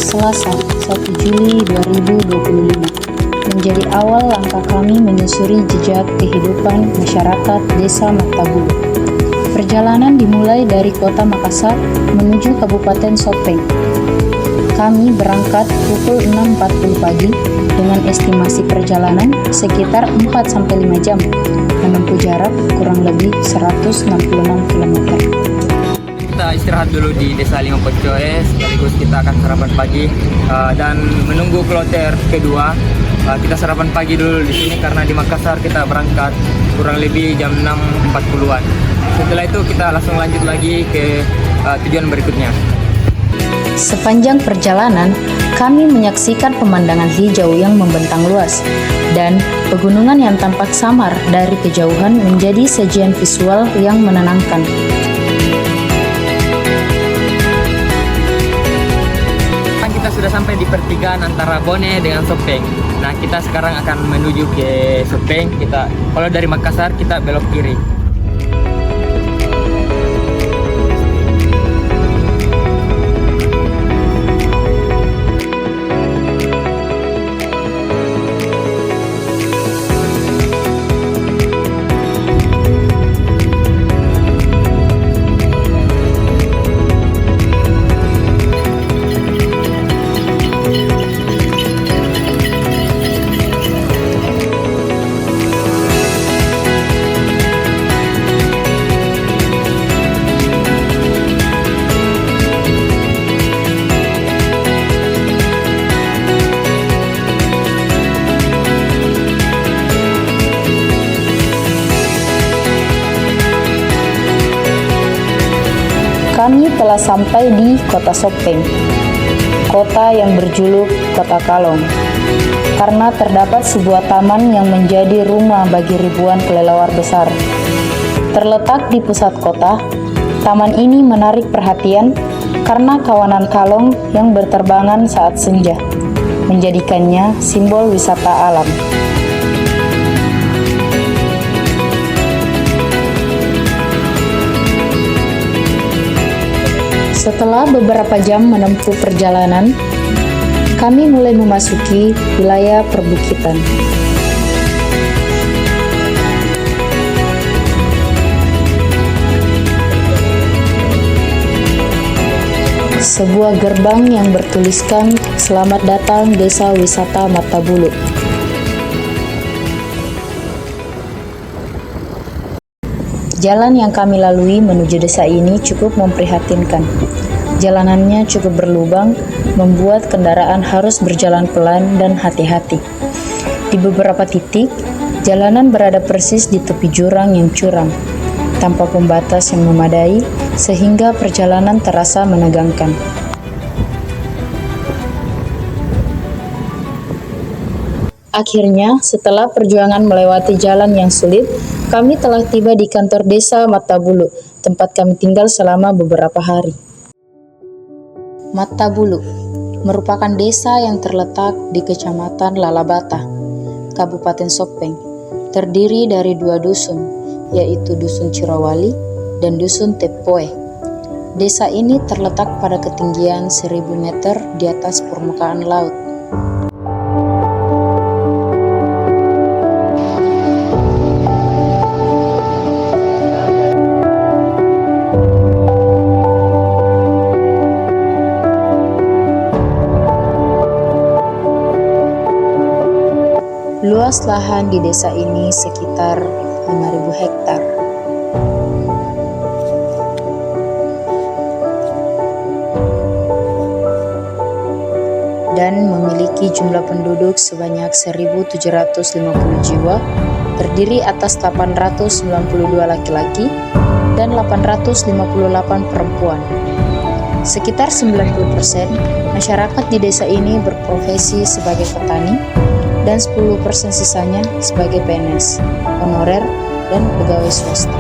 Selasa, 1 Juli 2025, menjadi awal langkah kami menyusuri jejak kehidupan masyarakat Desa Martabulu. Perjalanan dimulai dari Kota Makassar menuju Kabupaten Sopeng. Kami berangkat pukul 6.40 pagi dengan estimasi perjalanan sekitar 4-5 jam, menempuh jarak kurang lebih 166 km. Kita istirahat dulu di Desa Lima Pocoe, sekaligus kita akan sarapan pagi dan menunggu kloter kedua. Kita sarapan pagi dulu di sini karena di Makassar kita berangkat kurang lebih jam 6.40-an. Setelah itu kita langsung lanjut lagi ke tujuan berikutnya. Sepanjang perjalanan, kami menyaksikan pemandangan hijau yang membentang luas dan pegunungan yang tampak samar dari kejauhan menjadi sajian visual yang menenangkan. Kita sudah sampai di pertigaan antara Bone dengan Sopeng. Nah, kita sekarang akan menuju ke Sopeng. Kalau dari Makassar kita belok kiri. Kami telah sampai di Kota Sopeng, kota yang berjuluk Kota Kalong, karena terdapat sebuah taman yang menjadi rumah bagi ribuan kelelawar besar. Terletak di pusat kota, taman ini menarik perhatian karena kawanan kalong yang berterbangan saat senja, menjadikannya simbol wisata alam. Setelah beberapa jam menempuh perjalanan, kami mulai memasuki wilayah perbukitan. Sebuah gerbang yang bertuliskan "Selamat datang Desa Wisata Martabulu". Jalan yang kami lalui menuju desa ini cukup memprihatinkan. Jalanannya cukup berlubang, membuat kendaraan harus berjalan pelan dan hati-hati. Di beberapa titik, jalanan berada persis di tepi jurang yang curam, tanpa pembatas yang memadai, sehingga perjalanan terasa menegangkan. Akhirnya, setelah perjuangan melewati jalan yang sulit, kami telah tiba di kantor Desa Martabulu, tempat kami tinggal selama beberapa hari. Martabulu merupakan desa yang terletak di Kecamatan Lalabata, Kabupaten Sopeng, terdiri dari 2 dusun, yaitu Dusun Cirawali dan Dusun Tepoe. Desa ini terletak pada ketinggian 1000 meter di atas permukaan laut. Luas lahan di desa ini sekitar 5.000 hektar. Dan memiliki jumlah penduduk sebanyak 1.750 jiwa, terdiri atas 892 laki-laki dan 858 perempuan. Sekitar 90% masyarakat di desa ini berprofesi sebagai petani, dan 10% sisanya sebagai PNS, honorer, dan pegawai swasta.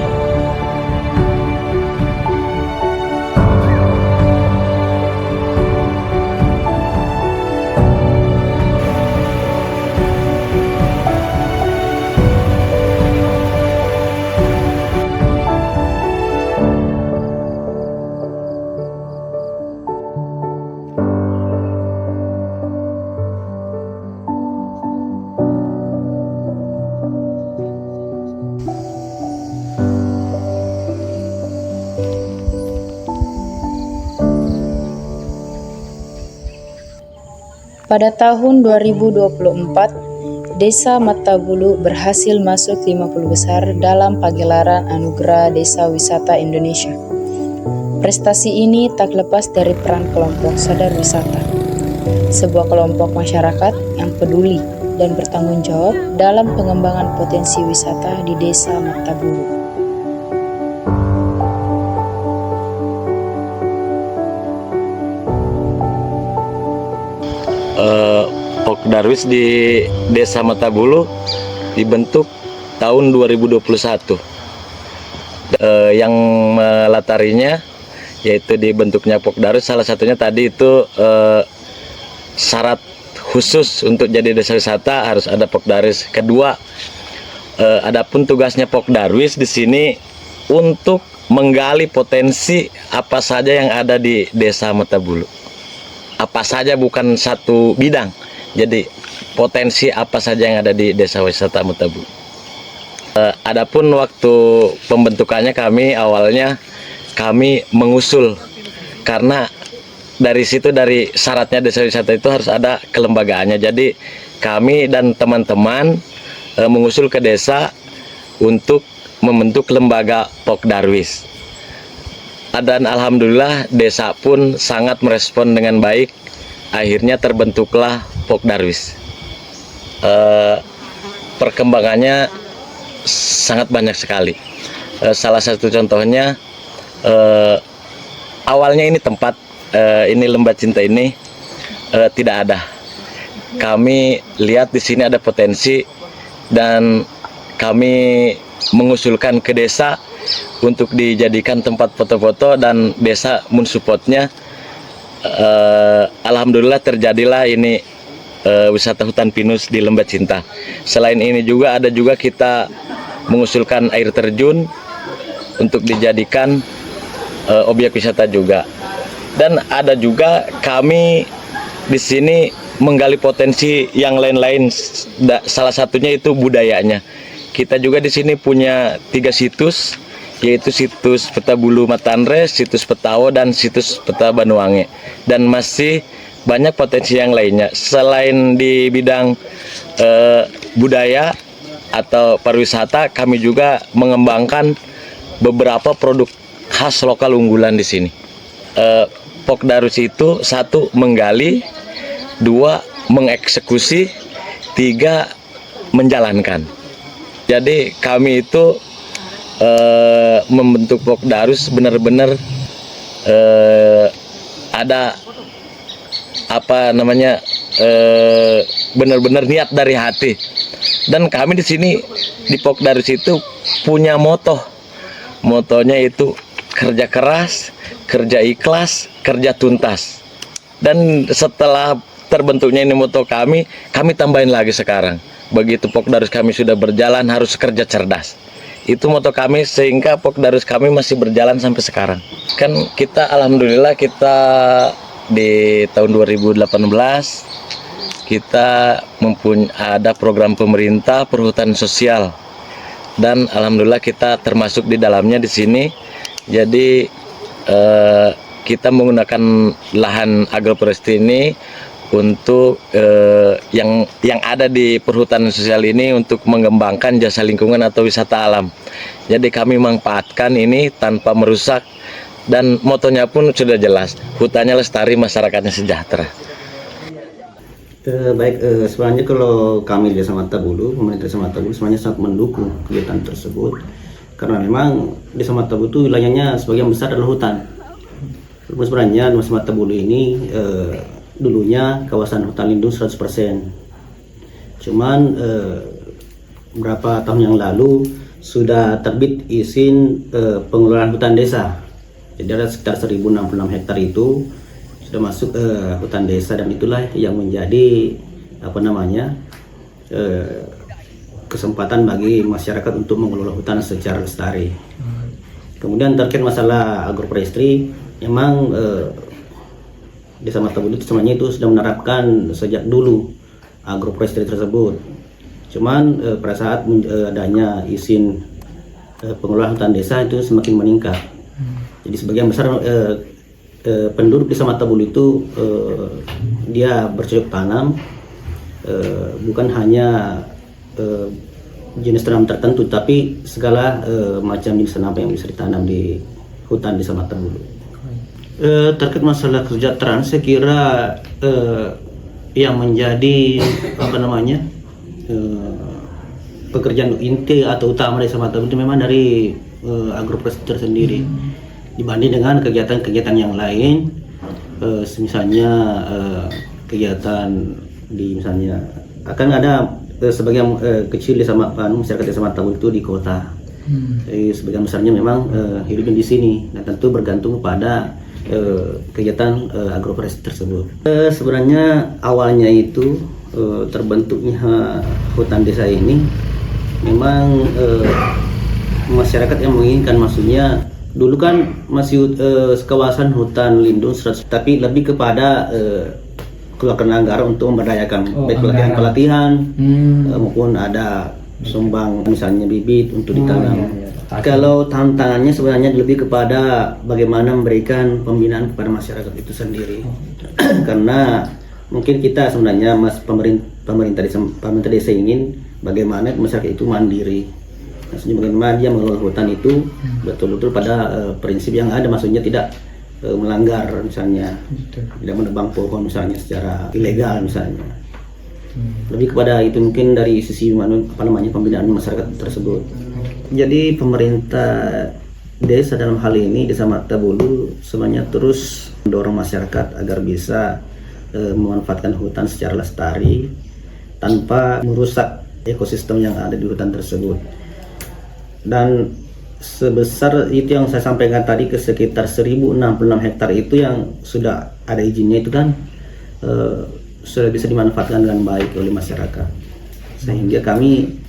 Pada tahun 2024, Desa Matabulu berhasil masuk 50 besar dalam pagelaran Anugerah Desa Wisata Indonesia. Prestasi ini tak lepas dari peran kelompok sadar wisata, sebuah kelompok masyarakat yang peduli dan bertanggung jawab dalam pengembangan potensi wisata di Desa Matabulu. Pokdarwis di Desa Matabulu dibentuk tahun 2021. Yang melatarinya yaitu dibentuknya Pokdarwis, salah satunya tadi itu syarat khusus untuk jadi desa wisata harus ada Pokdarwis. Kedua, adapun tugasnya Pokdarwis di sini untuk menggali potensi apa saja yang ada di Desa Matabulu. Apa saja, bukan satu bidang. Jadi potensi apa saja yang ada di Desa Wisata Matabulu. Adapun waktu pembentukannya awalnya kami mengusul, karena dari situ, dari syaratnya desa wisata itu harus ada kelembagaannya. Jadi kami dan teman-teman mengusul ke desa untuk membentuk lembaga Pokdarwis. Dan alhamdulillah desa pun sangat merespon dengan baik. Akhirnya terbentuklah Pokdarwis. Perkembangannya sangat banyak sekali. Salah satu contohnya, awalnya ini tempat, ini Lembah Cinta ini tidak ada. Kami lihat di sini ada potensi dan kami mengusulkan ke desa untuk dijadikan tempat foto-foto, dan desa mensupportnya. Alhamdulillah terjadilah ini wisata hutan pinus di Lembah Cinta. Selain ini juga kita mengusulkan air terjun untuk dijadikan objek wisata juga. Dan ada juga kami di sini menggali potensi yang lain-lain. Salah satunya itu budayanya. Kita juga di sini punya 3 situs, yaitu situs Peta Bulu Matandres, situs Petawo, dan situs Peta Banuange. Dan masih banyak potensi yang lainnya. Selain di bidang budaya atau pariwisata, kami juga mengembangkan beberapa produk khas lokal unggulan di sini. Pokdarwis itu 1, menggali, 2, mengeksekusi, 3, menjalankan. Jadi kami itu membentuk Pokdarwis benar-benar ada benar-benar niat dari hati. Dan kami di sini di Pokdarwis itu punya motonya itu kerja keras, kerja ikhlas, kerja tuntas. Dan setelah terbentuknya ini moto kami tambahin lagi sekarang. Begitu Pokdarwis kami sudah berjalan, harus kerja cerdas. Itu moto kami, sehingga Pokdarwis kami masih berjalan sampai sekarang. Kan kita alhamdulillah di tahun 2018 kita ada program pemerintah perhutanan sosial, dan alhamdulillah kita termasuk di dalamnya di sini. Jadi kita menggunakan lahan agroforestry ini untuk yang ada di perhutanan sosial ini untuk mengembangkan jasa lingkungan atau wisata alam. Jadi kami memanfaatkan ini tanpa merusak, dan motonya pun sudah jelas, hutannya lestari, masyarakatnya sejahtera. Baik, sebenarnya kalau kami di Desa Matabulu, pemerintah Desa Matabulu sebenarnya sangat mendukung kegiatan tersebut, karena memang Desa Matabulu itu wilayahnya sebagian besar adalah hutan. Sebenarnya Desa Matabulu ini dulunya kawasan hutan lindung 100%. Cuman beberapa tahun yang lalu sudah terbit izin pengelolaan hutan desa. Jadi ada sekitar 1066 hektar itu sudah masuk hutan desa, dan itulah yang menjadi kesempatan bagi masyarakat untuk mengelola hutan secara lestari. Kemudian terkait masalah agroforestry, memang Desa Matabulu itu sebenarnya itu sudah menerapkan sejak dulu agroforestry tersebut. Cuman pada saat adanya izin pengelolaan hutan desa itu semakin meningkat. Jadi sebagian besar penduduk Desa Matabulu itu dia bercocok tanam, bukan hanya jenis tanaman tertentu, tapi segala macam jenis tanaman yang bisa ditanam di hutan Desa Matabulu. Terkait masalah kesejahteraan, saya kira yang menjadi pekerjaan inti atau utama Desa Matabulu itu memang dari agroforestry sendiri, dibanding dengan kegiatan-kegiatan yang lain, misalnya kegiatan di misalnya akan ada sebagian kecil Desa masyarakat Desa Matabulu itu di kota. Sebagian besarnya memang hidupnya di sini, dan tentu bergantung pada kegiatan agroforestry tersebut. Sebenarnya awalnya itu terbentuknya hutan desa ini memang masyarakat yang menginginkan, maksudnya dulu kan masih kawasan hutan lindung 100, tapi lebih kepada keluarkan anggaran untuk memberdayakan baik pelatihan maupun ada sumbang misalnya bibit untuk ditanam. Kalau tantangannya sebenarnya lebih kepada bagaimana memberikan pembinaan kepada masyarakat itu sendiri. Karena mungkin kita sebenarnya pemerintah desa ingin bagaimana masyarakat itu mandiri. Maksudnya bagaimana dia mengelola hutan itu betul-betul pada prinsip yang ada, maksudnya tidak melanggar, misalnya tidak menebang pohon misalnya secara ilegal misalnya. Lebih kepada itu mungkin dari sisi pembinaan masyarakat tersebut. Jadi pemerintah desa dalam hal ini Desa Matabulu sebenarnya terus mendorong masyarakat agar bisa memanfaatkan hutan secara lestari tanpa merusak ekosistem yang ada di hutan tersebut. Dan sebesar itu yang saya sampaikan tadi, ke sekitar 1066 hektar itu yang sudah ada izinnya itu kan sudah bisa dimanfaatkan dengan baik oleh masyarakat. Sehingga kami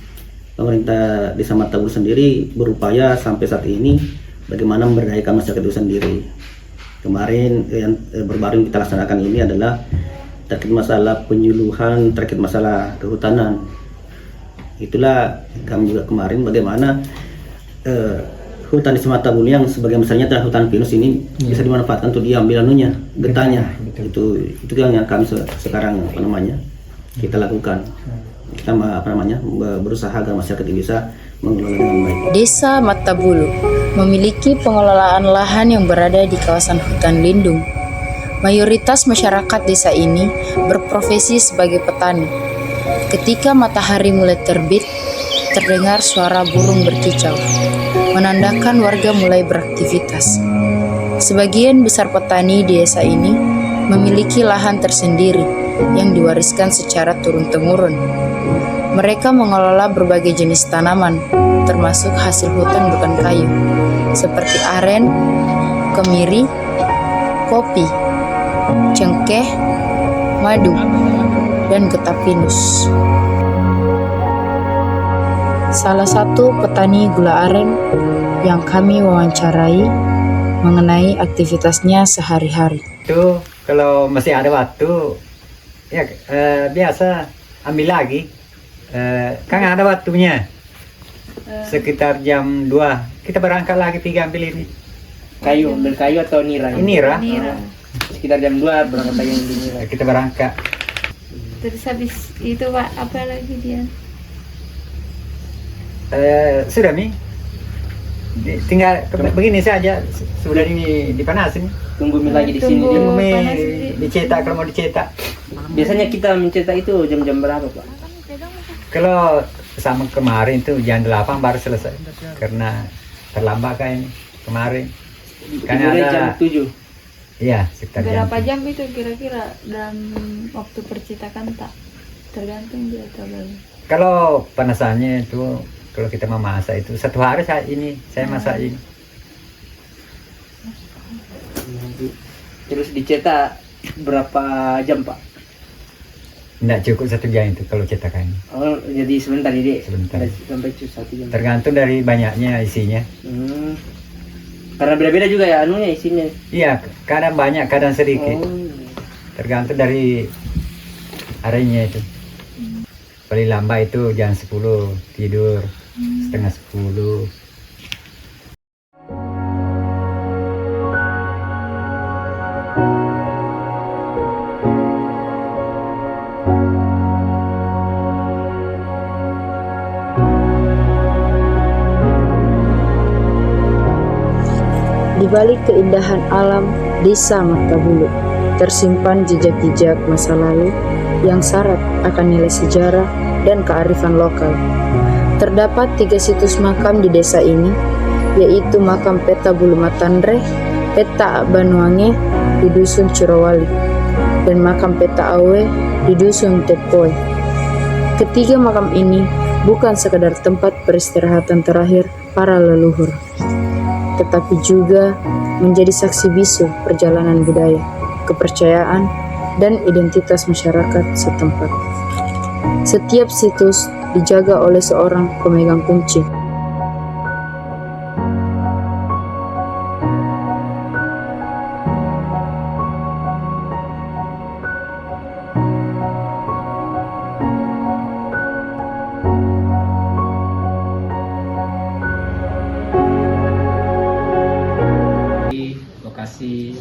pemerintah Desa Matabulu sendiri berupaya sampai saat ini bagaimana memberdayakan masyarakat itu sendiri. Kemarin yang baru kita laksanakan ini adalah terkait masalah penyuluhan terkait masalah kehutanan. Itulah kami juga kemarin bagaimana hutan Desa Matabulu yang sebagian besarnya adalah hutan pinus ini bisa dimanfaatkan untuk diambil getahnya. Itu yang kami sekarang kita lakukan. Kita berusaha agar masyarakat ini bisa mengelola dengan baik. Desa Matabulu memiliki pengelolaan lahan yang berada di kawasan hutan lindung. Mayoritas masyarakat desa ini berprofesi sebagai petani. Ketika matahari mulai terbit, terdengar suara burung berkicau, menandakan warga mulai beraktivitas. Sebagian besar petani di desa ini memiliki lahan tersendiri yang diwariskan secara turun-temurun. Mereka mengelola berbagai jenis tanaman, termasuk hasil hutan bukan kayu, seperti aren, kemiri, kopi, cengkeh, madu, dan getah pinus. Salah satu petani gula aren yang kami wawancarai mengenai aktivitasnya sehari-hari. Itu kalau masih ada waktu, ya biasa ambil lagi. Kan ada waktunya. Sekitar jam 2 kita berangkat lagi pergi ambil ini. Ambil kayu atau nira? Nira. Sekitar jam 2 berangkat lagi ambil nira. Kita berangkat. Terus habis itu Pak, apa lagi dia? Sudah Mi. Tinggal begini saja. Sudah ini dipanasin. Tunggu Mi lagi di sini. Tunggu Mi panas dicetak kalau mau dicetak. Biasanya kita mencetak itu jam-jam berapa, Pak? Kalau sama kemarin tuh jam 8 baru selesai. Karena terlambat kan ini kemarin. Kan Mulai ada jam 7. Iya, sekitar Berapa jam. jam itu kira-kira dalam waktu percetakan tak? Tergantung dia atau bagaimana? Kalau panasannya itu kalau kita mau masak itu 1 hari saya masak ini. Terus dicetak berapa jam, Pak? Nggak cukup 1 jam itu kalau cetakan. Oh, jadi sebentar ini. Sebentar. Sampai 1 jam. Tergantung dari banyaknya isinya. Karena beda-beda juga ya anunya isinya. Iya, kadang banyak, kadang sedikit. Oh. Tergantung dari harinya itu. Paling lambat itu jam 10 tidur, setengah 10. balik keindahan alam Desa Martabulu, tersimpan jejak-jejak masa lalu yang syarat akan nilai sejarah dan kearifan lokal. Terdapat 3 situs makam di desa ini, yaitu makam Peta Bulu Matandreh, Peta Banuange di Dusun Cirowali, dan makam Peta Awe di Dusun Tepoe. Ketiga makam ini bukan sekadar tempat peristirahatan terakhir para leluhur, tetapi juga menjadi saksi bisu perjalanan budaya, kepercayaan, dan identitas masyarakat setempat. Setiap situs dijaga oleh seorang pemegang kunci. Di lokasi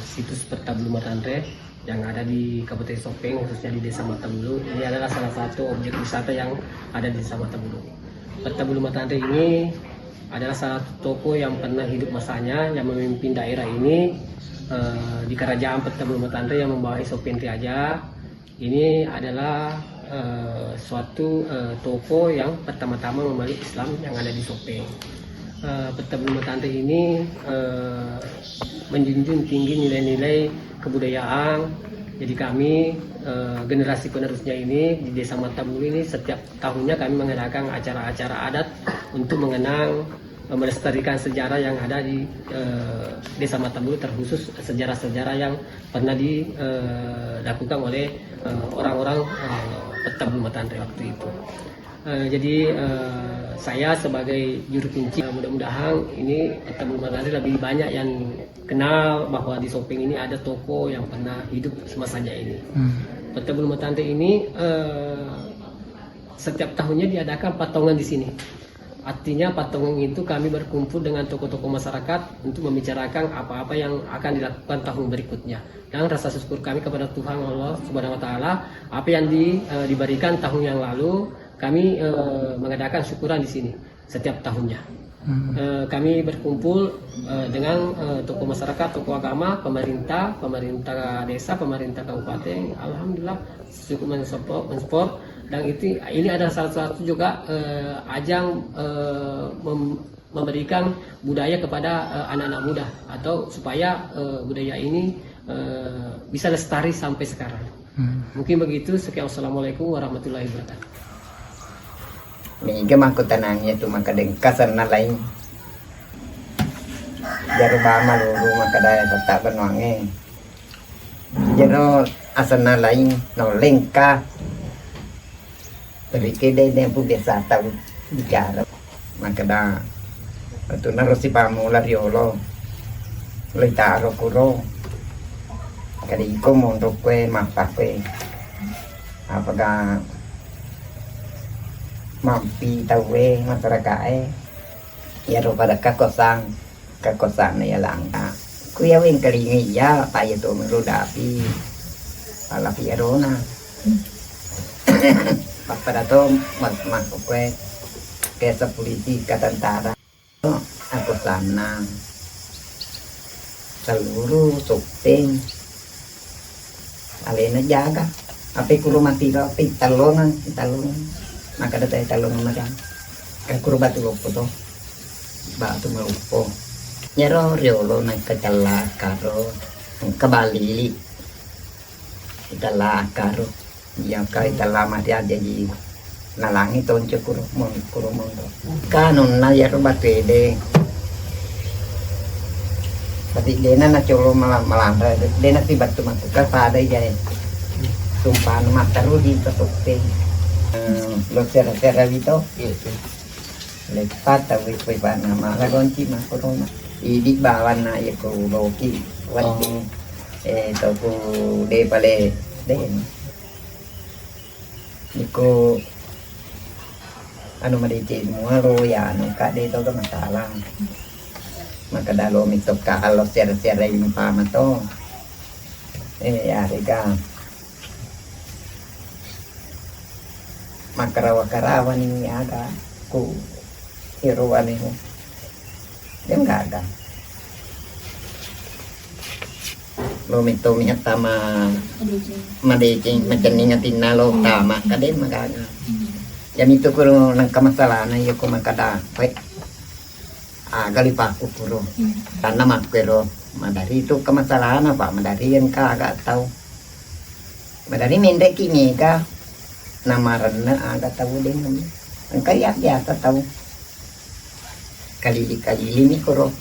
situs Peta Bulu Matandreh yang ada di Kabupaten Sopeng, khususnya di Desa Martabulu. Ini adalah salah satu objek wisata yang ada di Desa Martabulu. Peta Bulu Matandreh ini adalah salah satu tokoh yang pernah hidup masanya yang memimpin daerah ini di Kerajaan Peta Bulu Matandreh yang membawahi Sopeng Tiaja. Ini adalah suatu tokoh yang pertama-tama memeluk Islam yang ada di Sopeng. Peta Bulu Matandreh ini menjunjung tinggi nilai-nilai kebudayaan. Jadi kami generasi penerusnya ini di Desa Martabulu ini setiap tahunnya kami mengadakan acara-acara adat untuk mengenang, melestarikan sejarah yang ada di Desa Martabulu, terkhusus sejarah-sejarah yang pernah dilakukan oleh orang-orang Peta Bulu Matandreh waktu itu. Jadi saya sebagai juru kunci, mudah-mudahan ini Peta Bulu Matandreh lebih banyak yang kenal bahwa di Sopeng ini ada toko yang pernah hidup semasanya ini. Peta Bulu Matandreh ini setiap tahunnya diadakan patungan di sini. Artinya patungan itu kami berkumpul dengan tokoh-tokoh masyarakat untuk membicarakan apa-apa yang akan dilakukan tahun berikutnya. Dan rasa syukur kami kepada Tuhan Allah Subhanahu wa taala, apa yang diberikan tahun yang lalu kami mengadakan syukuran di sini setiap tahunnya. Kami berkumpul dengan tokoh masyarakat, tokoh agama, pemerintah desa, pemerintah kabupaten. Alhamdulillah cukup mensupport, dan ini adalah salah satu juga ajang memberikan budaya kepada anak-anak muda, atau supaya budaya ini bisa lestari sampai sekarang. Mungkin begitu. Sekian, wassalamualaikum warahmatullahi wabarakatuh. Miga mangko tanangnya tu maka dengkasan na lain. Jaro ba malulu maka daya tetap Banuange. Jaro asan na lain no lengka. Tapi kede dia pun biasa tahu bicara. Maka dah tu narosi pamula riolo. Leitaro kuro. Kali ko mondo kue mapakwe. Apakah mampi tawe masyarakat ya pada kakosan na ya langka kuya wing kalingi ya pa itu merudapi pala piarona pada to mas kue kesa polisi katantara aku sana seluruh Sopeng alena jaga api kuru mati lo api talongan maka ada talong macam kan kuru batu lopo to batu melupo nyero riolo naik ke jala karo kembali jala karo yang kali lama dia jadi nalangi tonco kuru mondo kanon na yaro batu ede tapi dena na colo malandra dena ti batu matuka pada jaya tumpahan mataru di Sopeng. Lo sera vito lepat tapi pepan nama lagonci mah corona di bawah na ya ko loki wati to ko de pale de niko anu madece muaro ya anu ka de to masalah maka dalo mitok ka alo sera yung pamato ya rega makarawa-karawan ini ada ku hiruan ini dia nggak ada lo mito mi tama madejing macam ingatin na lo tama kadin magaga ya mito ko nang kamasalanan yo ko makada pe galipaku kuro karena makero madari itu kamasalanan apa madari yang agak tahu madari mendek kini ka namarana agak tahu deh ang kaya biasa tahu kali ini kuro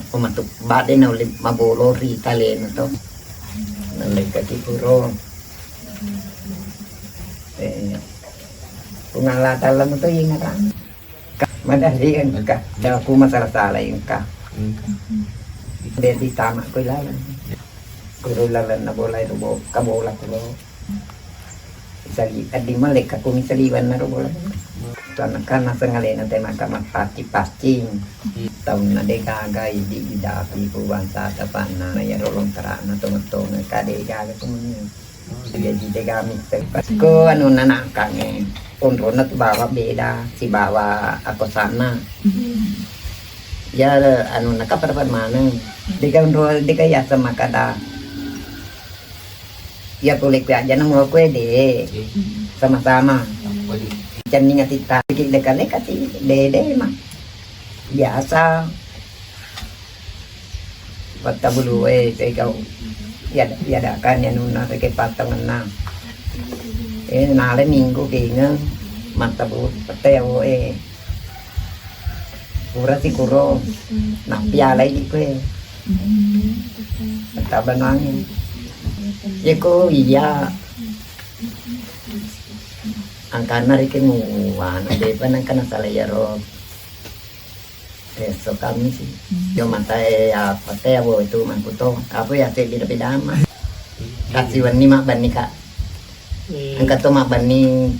pematuk bade na ulit mabolori tali na to nalagkati kuro pungalata lang mo to yung nga madali ang ka daw po masalasala yung ka di tama ko ilalan kuro lalan na bolay rubo kabola kuro isali adi malik ako misaliwan na rubo lang sana kana sangalena tayo magkamagpati-pating taon na de kagay di dapi po bansa tapan na nayarolong tara na tumutong kade kagay kumunyo sige di de gamit ko ano na nakang unro na bawa beda si bawa ako sana ya ano nakaparpan manang di ka unro di kaya sa makada ya kulik aja na mo pwede sama-sama Jangan ingat kita dekat-dekat kasih dede mah biasa bata bulu kau ya ada kan yang nuna ke patangan na nale minggu kayaknya mata bulu peteo pura si kuro nak piala di kue mata banangin ya ko iya angkana rikin muwana depan angkana salayaro so kami sih yo mata apa teh abo itu mangkuto apa ya teh beda-beda mah kasih wani mak bani kak angkat tuh mak bani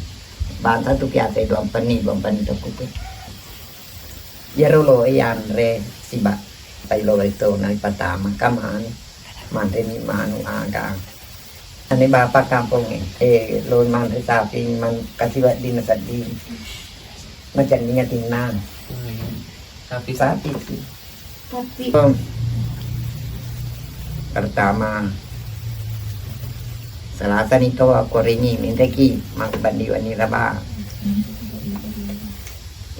banta tuh kia teh dua pani tuh kuku ya rolo andre siba tayo itu nang pertama kaman manteni manu aga Ani bapak kampung loan man sapi man kasih buat di nasadi macam ni tingnan sapi pertama selatan itu aku ringi minta ki mak bandiwan ni raba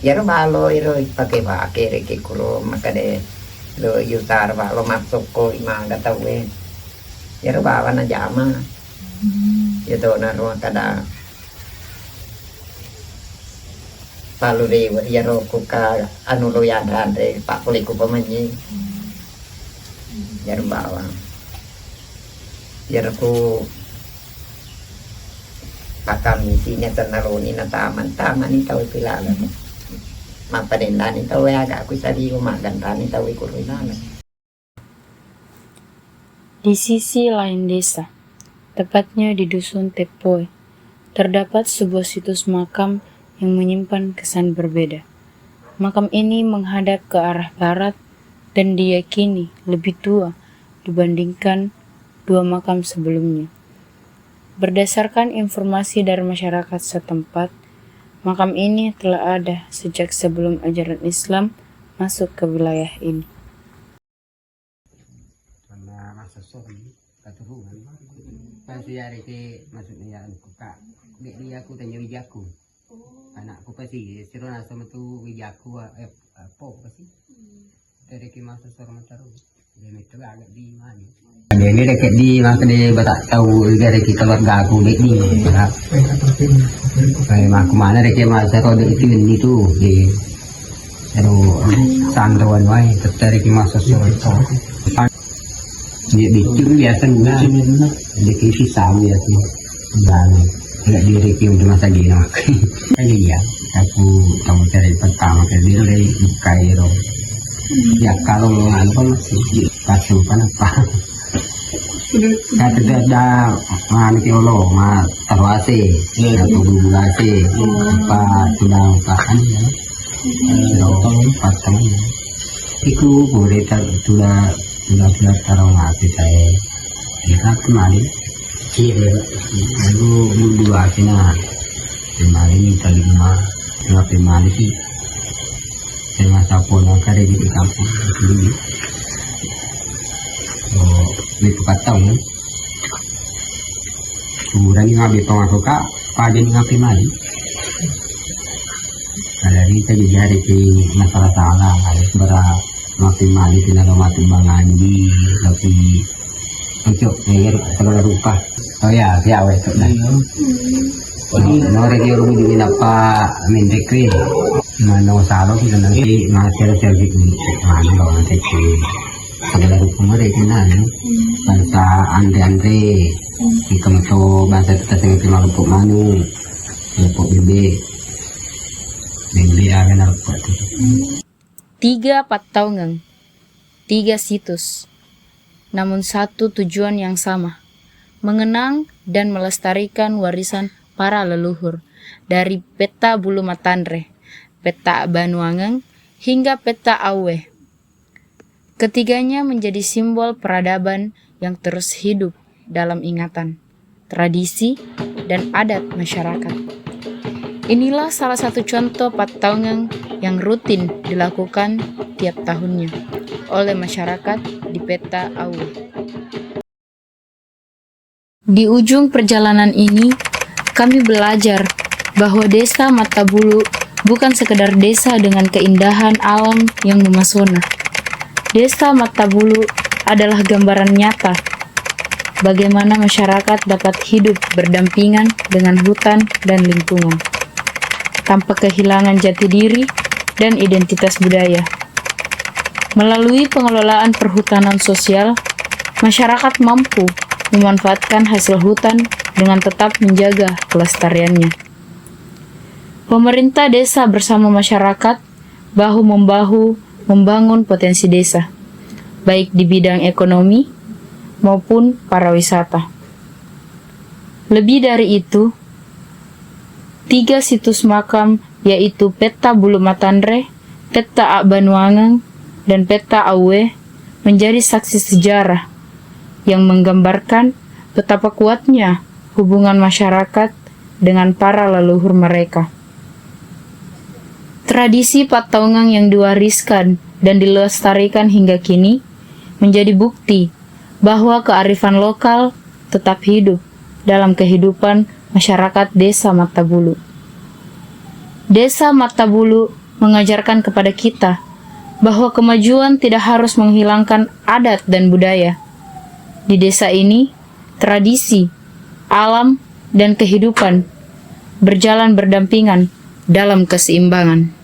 ya raba lo iro pakai reki kuro maka de lo yutar ba lo masuk ko ima gata we ya raba wana jama itu na ruang kada paluri ya ro kuka anu lo ya andre pak kuliku pemanyi ya bawa ya ku pakam isinya tenaroni na taman ni tahu pilala mapadendan ni tahu agak aku sadi umagan tani tahu kurulala. Di sisi lain desa, tepatnya di Dusun Tepoe, terdapat sebuah situs makam yang menyimpan kesan berbeda. Makam ini menghadap ke arah barat dan diyakini lebih tua dibandingkan dua makam sebelumnya. Berdasarkan informasi dari masyarakat setempat, makam ini telah ada sejak sebelum ajaran Islam masuk ke wilayah ini. Pasti hari ke maksudnya aku kak dia aku tanya wijaku anakku pasti seru nasa metu wijaku apa pasti dari ke masa seorang taruh dia itu agak di mana dia ini dekat di masa dia tak tahu dari ke keluarga aku dek di kayak aku mana dari ke masa kau itu di sandawan wae dari ke masa seorang dia bikin biasa enggak dia kisi sama ya sih dan enggak diri kim cuma lagi nak iya aku tahu cari pertama kali dari Kairo ya kalau anu kan masih pasukan apa kata ada mana kiolo ma tarwase atau bulase apa sedang tahan ya patang itu boleh sudah taruh hati saya kita kemarin lalu dua sina kemarin kita lima kemarin sih saya masa pun kare di kampung ini may pagkataon kan. Kurang ngabi pangako ka, pagin ngapi mali. Kalau kita dijari di masalah tanah, harus bara ngapi mali tinalamat bangan di tapi untuk ya segala rupa. Oh ya, siya awet tu dah. No regi rumah di apa mendekri. Mano salo kita nanti ngasih servis ni mana lo nanti segala rupa mereka nana. Bangsa andre jika mato bangsa kita tengah terima rupa manu, rupa bebe. Bebe akan rupa tu. 3 Pataungang, 3 situs, namun satu tujuan yang sama, mengenang dan melestarikan warisan para leluhur dari Peta Bulu Matandre, Peta Banuangeng, hingga Peta Awe. Ketiganya menjadi simbol peradaban yang terus hidup dalam ingatan, tradisi, dan adat masyarakat. Inilah salah satu contoh Pataungang yang rutin dilakukan tiap tahunnya oleh masyarakat di Peta Awe. Di ujung perjalanan ini, kami belajar bahwa Desa Matabulu bukan sekedar desa dengan keindahan alam yang memesona. Desa Matabulu adalah gambaran nyata bagaimana masyarakat dapat hidup berdampingan dengan hutan dan lingkungan, tanpa kehilangan jati diri dan identitas budaya. Melalui pengelolaan perhutanan sosial, masyarakat mampu memanfaatkan hasil hutan dengan tetap menjaga kelestariannya. Pemerintah desa bersama masyarakat bahu-membahu membangun potensi desa, baik di bidang ekonomi maupun pariwisata. Lebih dari itu, 3 situs makam yaitu Peta Bulu Matandre, Peta Banuangeng, dan Peta Awe menjadi saksi sejarah yang menggambarkan betapa kuatnya hubungan masyarakat dengan para leluhur mereka. Tradisi Pataungang yang diwariskan dan dilestarikan hingga kini menjadi bukti bahwa kearifan lokal tetap hidup dalam kehidupan masyarakat Desa Matabulu. Desa Matabulu mengajarkan kepada kita bahwa kemajuan tidak harus menghilangkan adat dan budaya. Di desa ini, tradisi, alam, dan kehidupan berjalan berdampingan dalam keseimbangan.